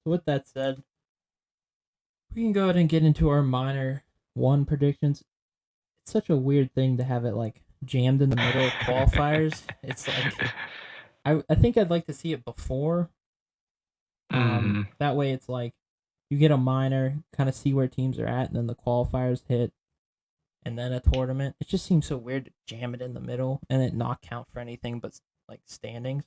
So with that said, we can go ahead and get into our minor one predictions. It's such a weird thing to have it like jammed in the middle of qualifiers. It's like I think I'd like to see it before. Hmm. That way it's like you get a minor, kind of see where teams are at, and then the qualifiers hit, and then a tournament. It just seems so weird to jam it in the middle and it not count for anything but like standings.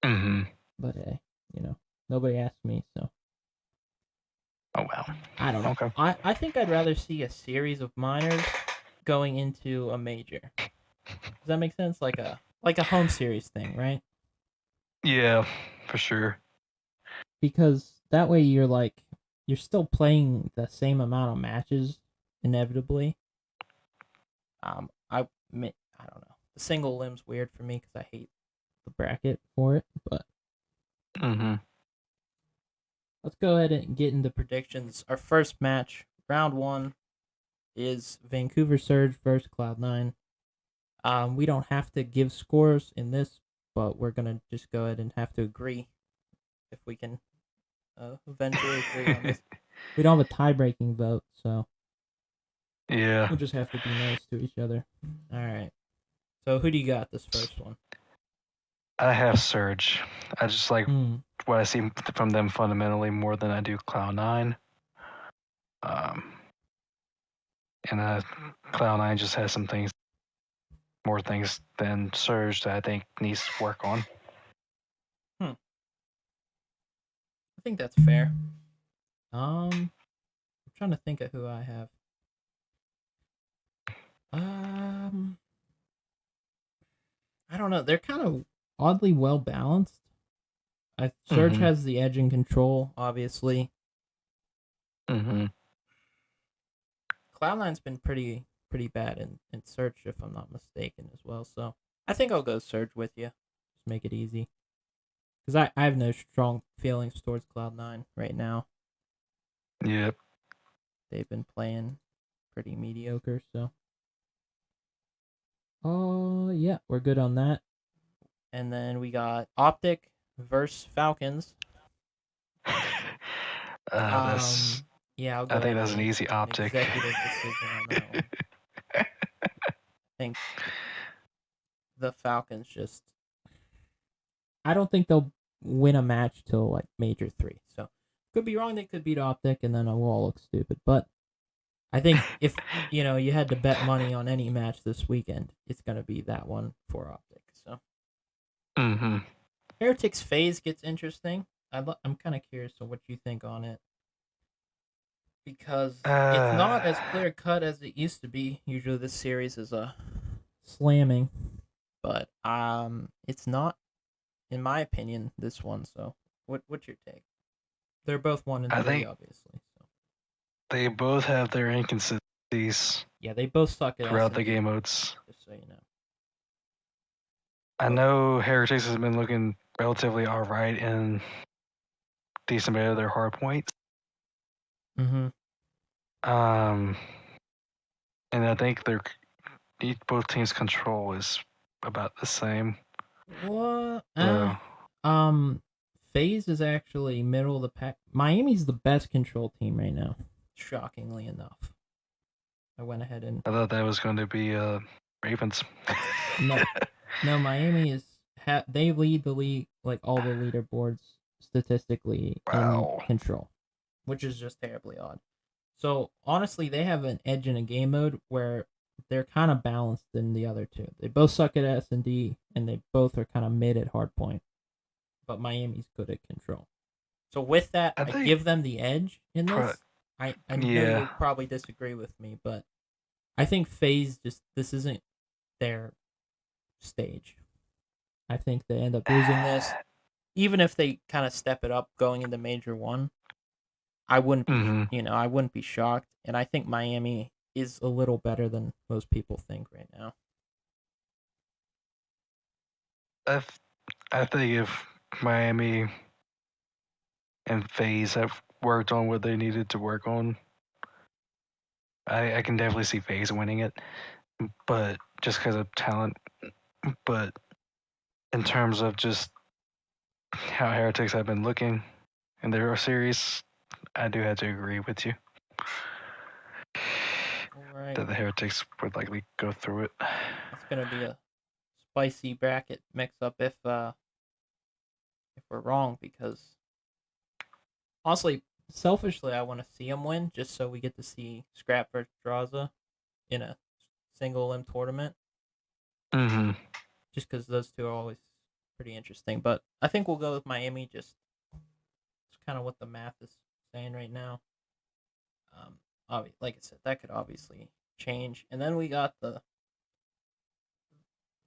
Hmm. But hey, you know, nobody asked me, so Oh well. I don't know. Okay. I think I'd rather see a series of minors going into a major. Does that make sense? Like a home series thing, right? Yeah, for sure. Because that way you're still playing the same amount of matches inevitably. I don't know. The single limb's weird for me because I hate the bracket for it. But Hmm. let's go ahead and get into predictions. Our first match, round one, is Vancouver Surge versus Cloud9. We don't have to give scores in this, but we're gonna just go ahead and have to agree if we can eventually agree on this. We don't have a tie-breaking vote, so Yeah, we'll just have to be nice to each other. All right. So who do you got this first one? I have Surge. I just like Hmm. what I see from them fundamentally more than I do Cloud9. Um, and Cloud9 just has some things, more things than Surge that I think needs to work on. Hmm. I think that's fair. I'm trying to think of who I have. Um, I don't know. They're kind of oddly well balanced. Surge Hmm. has the edge and control, obviously. Hmm. Cloud9's been pretty bad in Surge, if I'm not mistaken, as well. So I think I'll go Surge with you. Just make it easy. Because I have no strong feelings towards Cloud9 right now. Yep. They've been playing pretty mediocre, so. Oh, yeah, we're good on that. And then we got Optic versus Falcons. That's. Yeah, I'll I go think ahead and that's an make easy an optic. executive decision on that one. I think the Falcons just. I don't think they'll win a match till like Major 3. So could be wrong. They could beat Optic, and then we'll all look stupid. But I think if you had to bet money on any match this weekend, it's gonna be that one for Optic. So Hmm. Heretics phase gets interesting. I'm kind of curious on what you think on it because it's Uh, not as clear cut as it used to be. Usually, this series is a slamming, but it's not, in my opinion, this one. So, what's your take? They're both 1 and I 3, think obviously. So, they both have their inconsistencies yeah, they both suck at S throughout and the game D. modes. Just so you know. I But know Heretics has been looking relatively alright in decent bit of their hard points. mm-hmm. Um, and I think both teams' control is about the same. What? So FaZe is actually middle of the pack. Miami's the best control team right now. Shockingly enough, I went ahead and I thought that was going to be Ravens. no, no. Miami is they lead the league like all the leaderboards statistically in Wow. control, which is just terribly odd. So honestly, they have an edge in a game mode where they're kind of balanced in the other two. They both suck at S&D, and they both are kind of mid at hardpoint. But Miami's good at control. So with that, I I think, give them the edge in pro- this. I know yeah. you'll probably disagree with me, but I think FaZe just this isn't their stage. I think they end up losing this. Even if they kind of step it up going into Major 1, I wouldn't be, Hmm. I wouldn't be shocked. And I think Miami is a little better than most people think right now. I, I think if Miami and FaZe have worked on what they needed to work on, I can definitely see FaZe winning it. But just because of talent. But in terms of just how Heretics have been looking, in their series, I do have to agree with you All right. that the Heretics would likely go through it. That's gonna be a spicy bracket mix up if we're wrong, because honestly, selfishly, I want to see him win just so we get to see Scrap versus Draza in a single limb tournament. Mm-hmm. Just because those two are always pretty interesting. But I think we'll go with Miami. Just it's kind of what the math is saying right now. Like I said, that could obviously change. And then we got the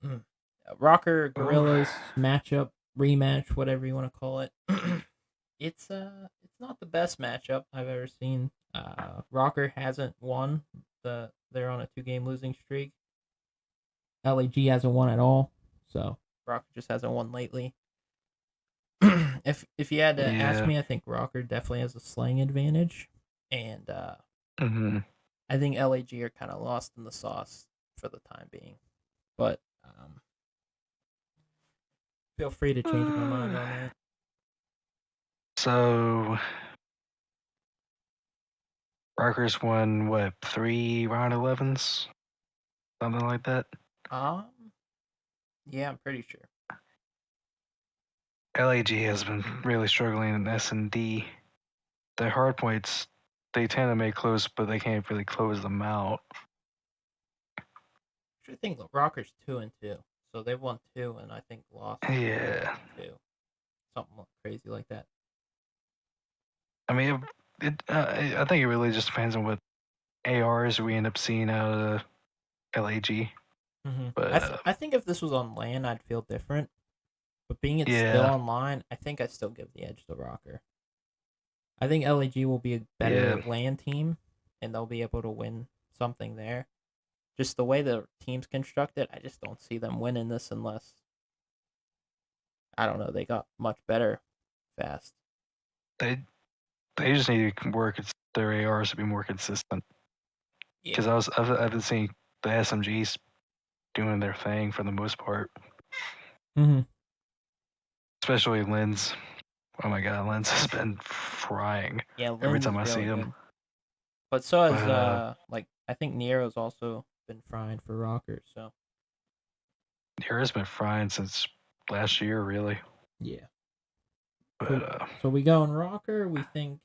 mm, Rocker Gorillas matchup rematch, whatever you want to call it. It's not the best matchup I've ever seen. Rocker hasn't won. They're on a 2-game losing streak. LAG hasn't won at all, so Rocker just hasn't won lately. If you had to ask Yeah. me, I think Rocker definitely has a slaying advantage, and Mm-hmm. I think LAG are kind of lost in the sauce for the time being. But feel free to change my mind on that. So Rikers won what, 3 round 11s, something like that. Um, yeah, I'm pretty sure. LAG has been really struggling in S&D. Their hard points, they tend to make close, but they can't really close them out. I think Rocker's 2-2, so they've won 2, and I think lost Yeah. 2, something crazy like that. I mean, I think it really just depends on what ARs we end up seeing out of LAG. Mm-hmm. But I think if this was on LAN, I'd feel different. But being it's still yeah, online, I think I still give the edge to Rocker. I think LAG will be a yeah, better LAN team, and they'll be able to win something there. Just the way the team's constructed, I just don't see them winning this unless, I don't know, they got much better fast. they they just need to work their ARs to be more consistent. Yeah. Because I've been seeing the SMGs doing their thing for the most part, Mm-hmm. especially Lens. Oh my god, Lens has been frying Yeah, every Lens time is I see really him. good. But so has But like I think Nero's also been frying for Rocker, so Nira's been frying since last year, really. yeah. But So we go in Rocker, we think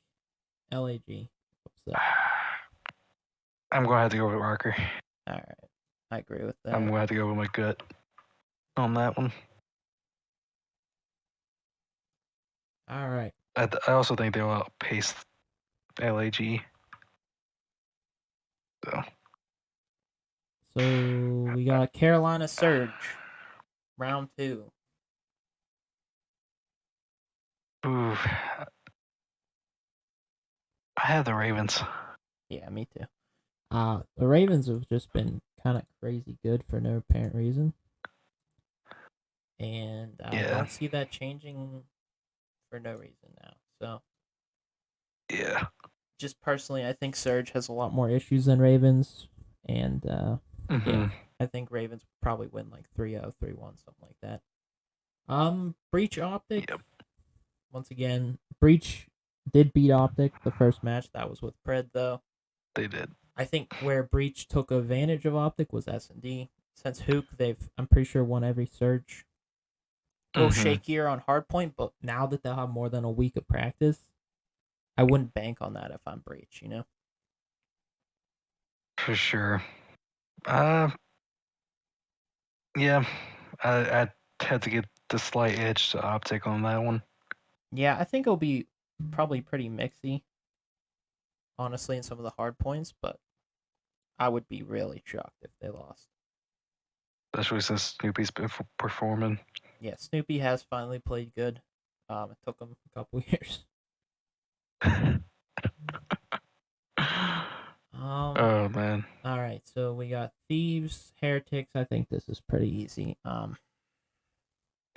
LAG. What's that? I'm gonna have to go with Rocker. Alright. I agree with I'm that. gonna have to go with my gut on that one. Alright. I also think they'll outpace LAG. So, So we got Carolina Surge, round 2. ooh, I had the Ravens. Yeah, me too. The Ravens have just been kind of crazy good for no apparent reason, and I Yeah, don't see that changing for no reason now. So, yeah. just personally, I think Surge has a lot more issues than Ravens, and Mm-hmm. yeah, I think Ravens probably win like 3-0, 3-1, something like that. Breach Optic. Yep, Once again, Breach did beat Optic the first match. That was with Pred though. they did. I think where Breach took advantage of Optic was S&D. Since Hook, I'm pretty sure won every Surge. A little Mm-hmm. shakier on hardpoint, but now that they'll have more than a week of practice, I wouldn't bank on that if I'm Breach, you know? For sure. Uh, yeah. I had to get the slight edge to Optic on that one. Yeah, I think it'll be probably pretty mixy, honestly, in some of the hard points, but I would be really shocked if they lost. Especially since Snoopy's been performing. Yeah, Snoopy has finally played good. It took him a couple years. Um, Oh man, all right, so we got Thieves, Heretics. I think this is pretty easy.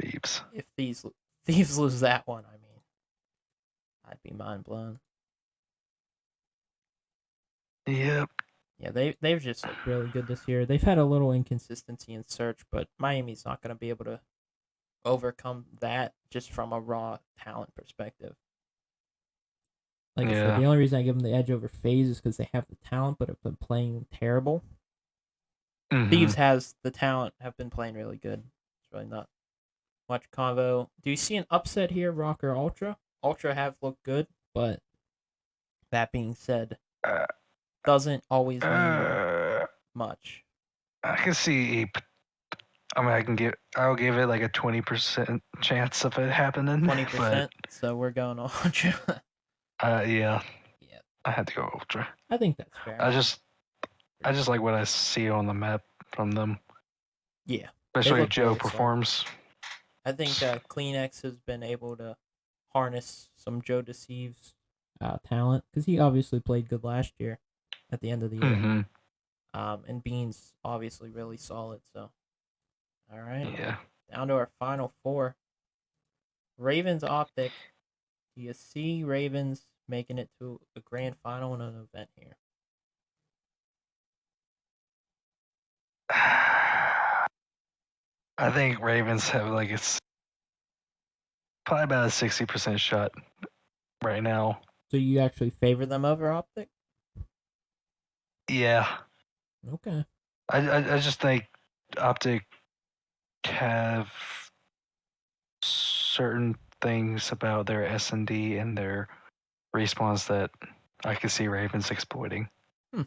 Beeps. If these Thieves lose that one, I mean, I'd be mind blown. Yep. Yeah, they've just looked really good this year. They've had a little inconsistency in search, but Miami's not going to be able to overcome that just from a raw talent perspective. Like I said, Yeah. the only reason I give them the edge over FaZe is because they have the talent, but have been playing terrible. Mm-hmm. Thieves has the talent, have been playing really good. It's really not much convo. Do you see an upset here, Rock or Ultra? Ultra have looked good, but that being said, Uh, doesn't always mean uh, much. I can see. I mean, I'll give it like a 20% chance of it happening, but 20%. So we're going Ultra. yeah, Yeah, I had to go Ultra. I think that's fair. I just, I just like what I see on the map from them, Yeah, they especially if look Joe really solid. performs. I think Kleenex has been able to harness some Joe Deceives talent because he obviously played good last year at the end of the year. Mm-hmm. And Bean's obviously really solid. So, all right, Yeah. down to our final four. Ravens Optic. Do you see Ravens making it to a grand final in an event here? I think Ravens have like it's probably about a 60% shot right now. So you actually favor them over Optic? Yeah. Okay. I just think Optic have certain things about their S&D and their respawns that I could see Ravens exploiting. Hmm.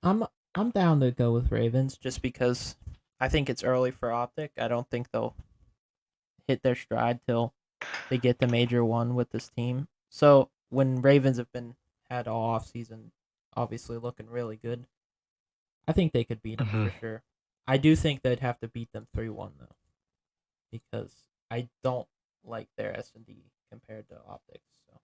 I'm down to go with Ravens just because I think it's early for Optic. I don't think they'll hit their stride till they get the major one with this team. So when Ravens have been had all off season, obviously looking really good, I think they could beat them Mm-hmm. for sure. I do think they'd have to beat them 3-1 though, because I don't like their S&D compared to Optics. So,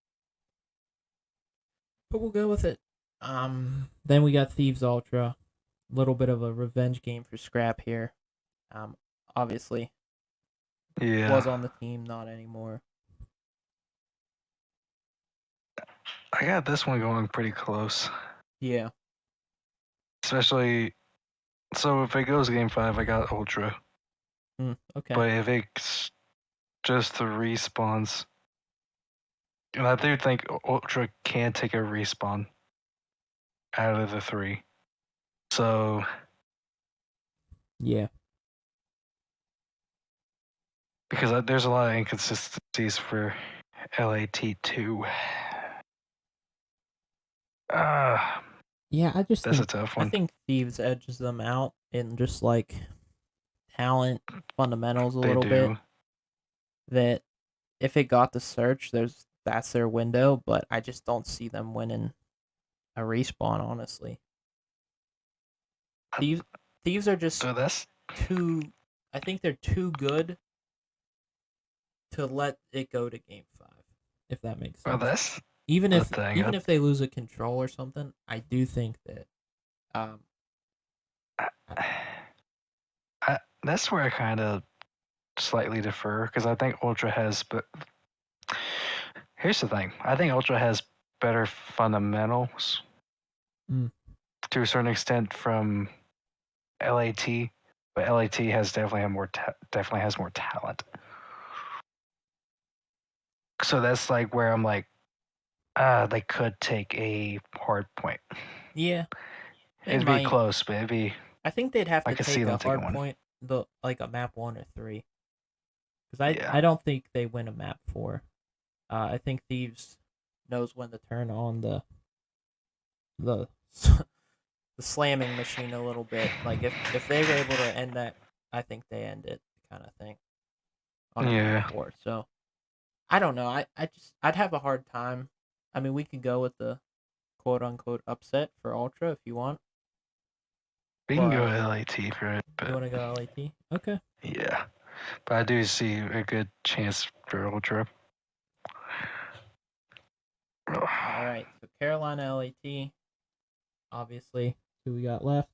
but we'll go with it. Then we got Thieves Ultra, little bit of a revenge game for Scrap here. Um, Obviously was Yeah. on the team, not anymore. I got this one going pretty close. Yeah. Especially, so if it goes game 5, I got Ultra. Okay. But if it's just the respawns, and I do think Ultra can take a respawn out of the 3. So, Yeah. because there's a lot of inconsistencies for LAT2. Ah, Yeah, I just that's a think tough I one. think Thieves edges them out in just like talent fundamentals a They little bit. do. That if it got the search, that's their window, but I just don't see them winning a respawn, honestly. Thieves Thieves are just So that's too I think they're too good to let it go to game 5, if that makes well, sense. that's Even the if thing. even if they lose a control or something, I do think that um I, I- that's where I kind of slightly defer because I think Ultra has. But here's the thing: I think Ultra has better fundamentals mm, to a certain extent from LAT, but LAT has definitely has more talent. So that's like where I'm like, they could take a hard point. yeah, they It'd be might. close, but it'd be I think they'd have I to could see take a them taking hard one. point, the like a map 1 or 3, because Yeah. I don't think they win a map 4. I think Thieves knows when to turn on the the slamming machine a little bit. Like if they were able to end that, I think they end it, kind of thing, on a map Yeah. 4. So I don't know. I'd have a hard time. I mean, we could go with the quote unquote upset for Ultra if you want, We can go but LAT for it, you but want to go LAT? Okay. yeah. But I do see a good chance for Ultra. All right. So Carolina LAT, obviously, who we got left?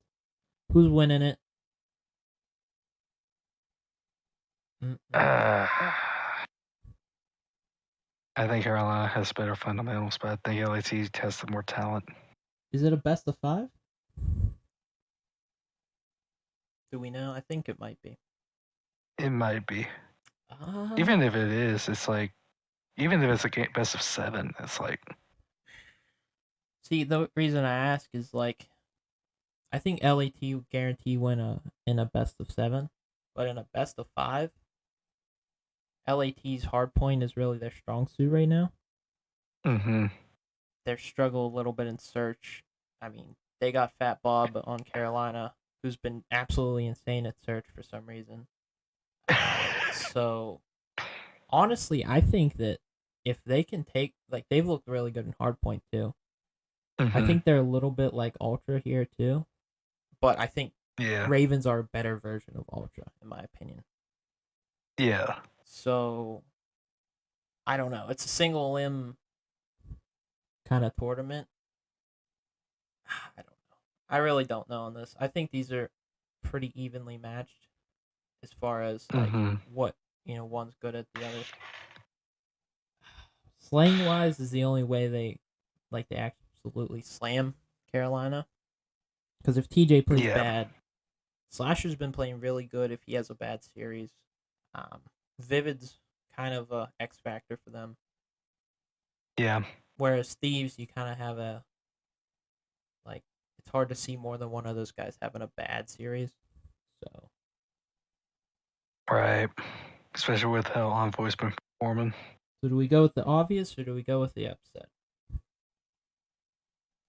Who's winning it? Uh, I think Carolina has better fundamentals, but I think LAT has the more talent. Is it a best of 5? Do we know? I think it might be. It might be. Uh, Even if it is, it's like Even if it's a game best of 7, it's like See, the reason I ask is like I think LAT would guarantee win in a best of 7, but in a best of 5, LAT's hard point is really their strong suit right now. mm-hmm. Their struggle a little bit in search. I mean, they got Fat Bob on Carolina, who's been absolutely insane at search for some reason. So honestly, I think that if they can take like they've looked really good in hardpoint too. I Mm-hmm. think they're a little bit like Ultra here too, but I think Yeah. Ravens are a better version of Ultra in my opinion. Yeah. So I don't know. It's a single limb kind of tournament. I don't know. I really don't know on this. I think these are pretty evenly matched as far as like Mm-hmm. what one's good at the other. Slaying wise is the only way they absolutely slam Carolina. Because if TJ plays Yeah. bad, Slasher's been playing really good if he has a bad series. Um, Vivid's kind of a X factor for them. Yeah. Whereas Thieves, you kind of have a like it's hard to see more than one of those guys having a bad series. So Right. Especially with how Envoy's been performing. So do we go with the obvious or do we go with the upset?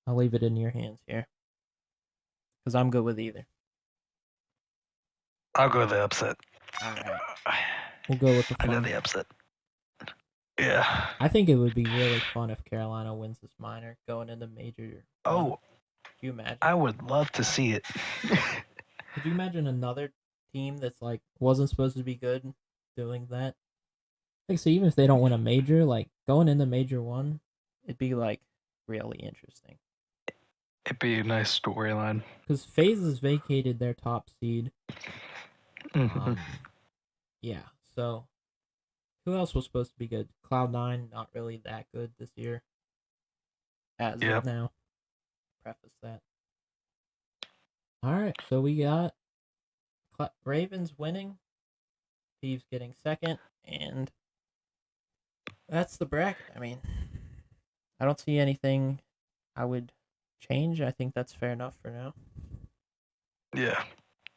I'll leave it in your hands here. Because I'm good with either. I'll go with the upset. Alright. We'll go with the I know fun. the upset. Yeah. I think it would be really fun if Carolina wins this minor going into major one. Oh, Could you imagine? I would love to see it. Could you imagine another team that's like wasn't supposed to be good doing that? Like so even if they don't win a major, like going into major one, it'd be like really interesting. It'd be a nice storyline. Because FaZe has vacated their top seed. Mm-hmm. Yeah, so who else was supposed to be good? Cloud9, not really that good this year. As of now. Preface that. Alright, so we got Ravens winning, Thieves getting second, and that's the bracket. I mean, I don't see anything I would change. I think that's fair enough for now. Yeah.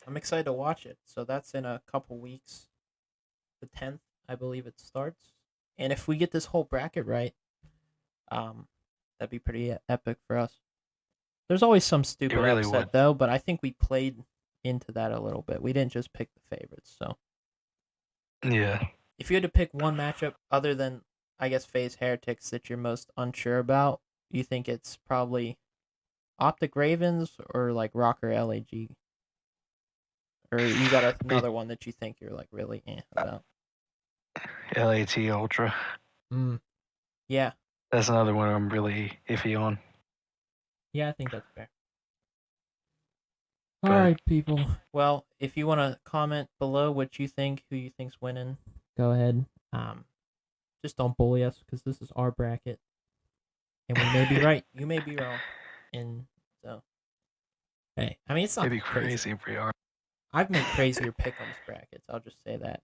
I'm excited to watch it. So that's in a couple weeks. The 10th, I believe it starts. And if we get this whole bracket right, that'd be pretty epic for us. There's always some stupid really upset would. though, but I think we played into that a little bit. We didn't just pick the favorites. So Yeah. if you had to pick one matchup other than I guess FaZe Heretics that you're most unsure about, you think it's probably Optic Ravens or like Rocker LAG? Or you got another one that you think you're like really about? LAT Ultra. Yeah. That's another one I'm really iffy on. Yeah, I think that's fair. All right, people. Well, if you want to comment below what you think, who you think's winning, go ahead. Just don't bully us because this is our bracket, and we may be right. You may be wrong, and so hey, I mean it's not It'd be crazy if we are. I've made crazier pick'ems brackets. I'll just say that.